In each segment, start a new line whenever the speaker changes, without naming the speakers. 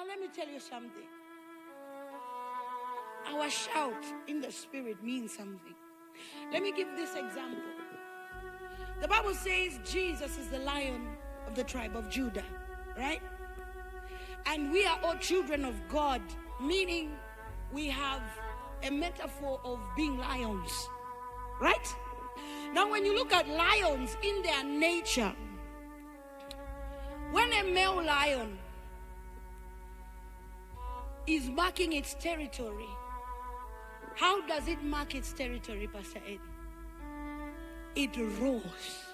Now let me tell you something. Our shout in the spirit means something. Let me give this example. The Bible says Jesus is the Lion of the tribe of Judah, right? And we are all children of God, meaning we have a metaphor of being lions, right? Now when you look at lions in their nature, when a male lion is marking its territory, how does it mark its territory, Pastor Ed? It roars.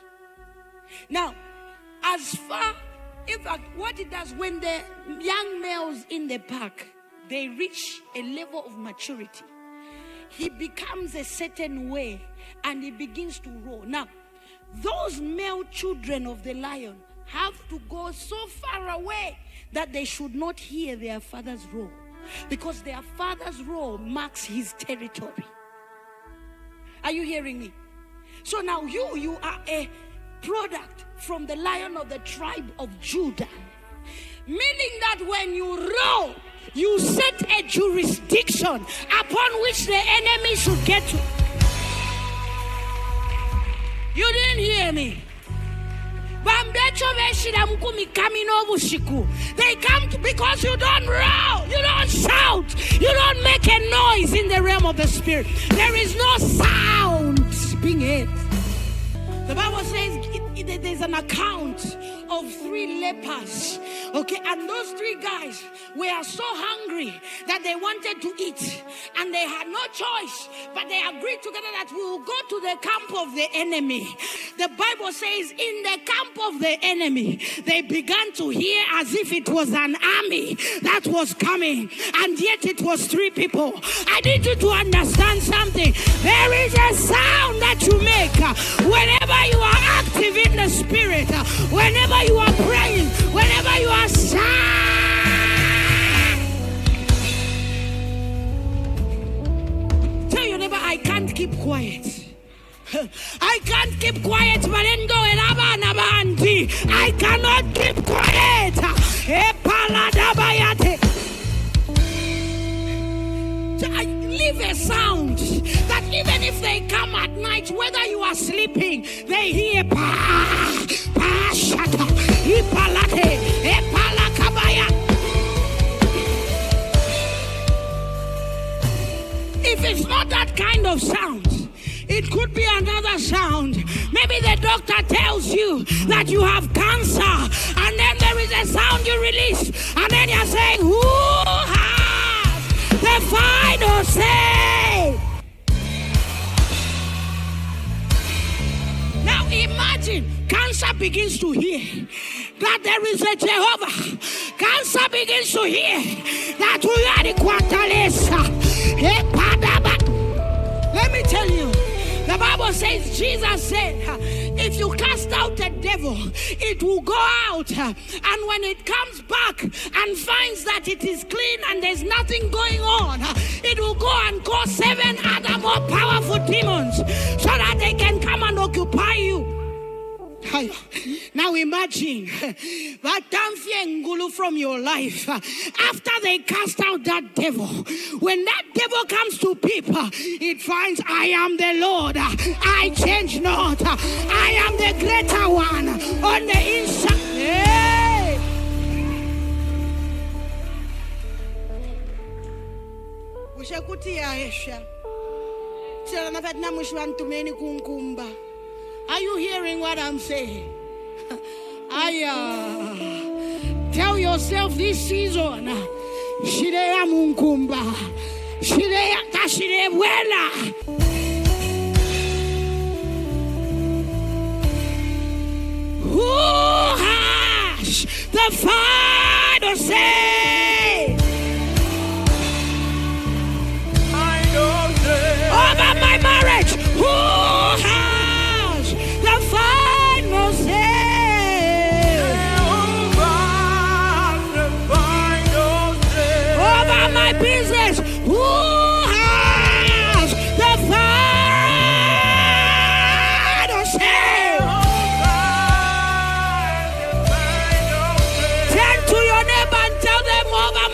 Now, as far, in fact, what it does when the young males in the pack, they reach a level of maturity, he becomes a certain way and he begins to roar. Now, those male children of the lion have to go so far away that they should not hear their father's roar, because their father's roar marks his territory. Are you hearing me? So now you are a product from the Lion of the tribe of Judah, meaning that when you roar, you set a jurisdiction upon which the enemy should get to. You didn't hear me. They come to, because you don't roar, you don't shout, you don't make a noise in the realm of the spirit. There is no sound being heard. The Bible says there's an account of 3 lepers, okay, and those 3 guys were so hungry that they wanted to eat, and they had no choice, but they agreed together that we will go to the camp of the enemy. The Bible says in the camp of the enemy, they began to hear as if it was an army that was coming, and yet it was 3 people. I need you to understand something. There is a sound that you make whenever you are active in the spirit, whenever you are praying, whenever you are sad. Tell your neighbor, I can't keep quiet. I can't keep quiet. I cannot keep quiet. Leave a sound that even if they come at night, whether you are sleeping, they hear If it's not that kind of sound, it could be another sound. Maybe the doctor tells you that you have cancer, and then there is a sound you release, and then you're saying, who has the final say? Now imagine cancer begins to hear that there is a Jehovah. Cancer begins to hear that we are the Quatalesa. Let me tell you, the Bible says, Jesus said, if you cast out a devil, it will go out. And when it comes back and finds that it is clean and there's nothing going on, it will go and call 7 other more powerful demons so that they can come and occupy you. Now imagine that from your life. After they cast out that devil, when that devil comes to people, it finds, I am the Lord, I change not, I am the greater one on the inside. Hey! Are you hearing what I'm saying? Tell yourself this season, Shireya Munkumba, Shireya Tashirebuela. Who has the final say? I don't say. Over my marriage, who has the final say? Over my business, who has the final say? Turn to your neighbor and tell them, over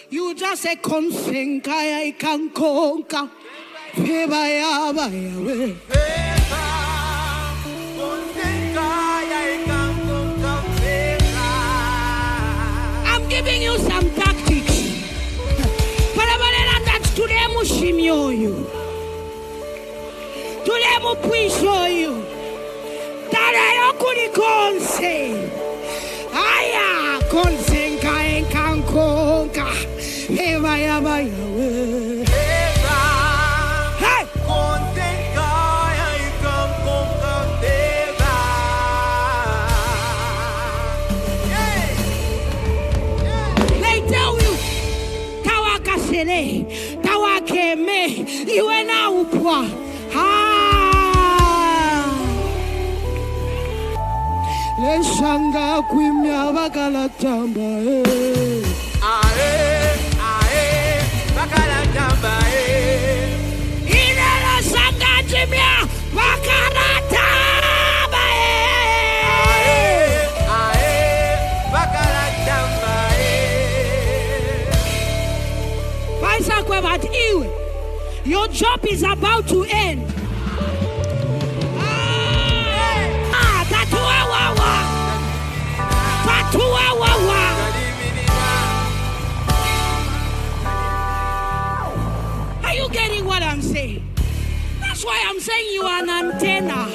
You just say konsenkaya ikankonka. I'm giving you some tactics. Today mu shimyoyo. Today mu puishoyo. Tarayo kuri konse. Aya konsenka enkankonka. Eva ya baya we. Hey. Konsenka enkankonka eva. They tell you tawakasele, tawakeme, iwe na upwa. Leshanga kwimya bakala tamba bakala tamba Inela sanga jimya bakala tamba bakala tamba Paisa kwa bat iwe. Your job is about to end. Are you getting what I'm saying? That's why I'm saying you are an antenna.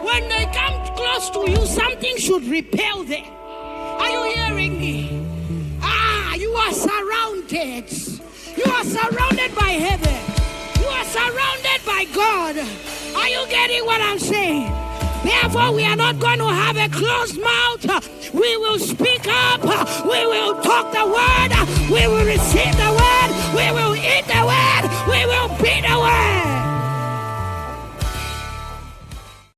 When they come close to you, something should repel them. Are you hearing me? You are surrounded. You are surrounded by heaven. You are surrounded by God. Are you getting what I'm saying? Therefore, we are not going to have a closed mouth. We will speak up. We will talk the word. We will receive the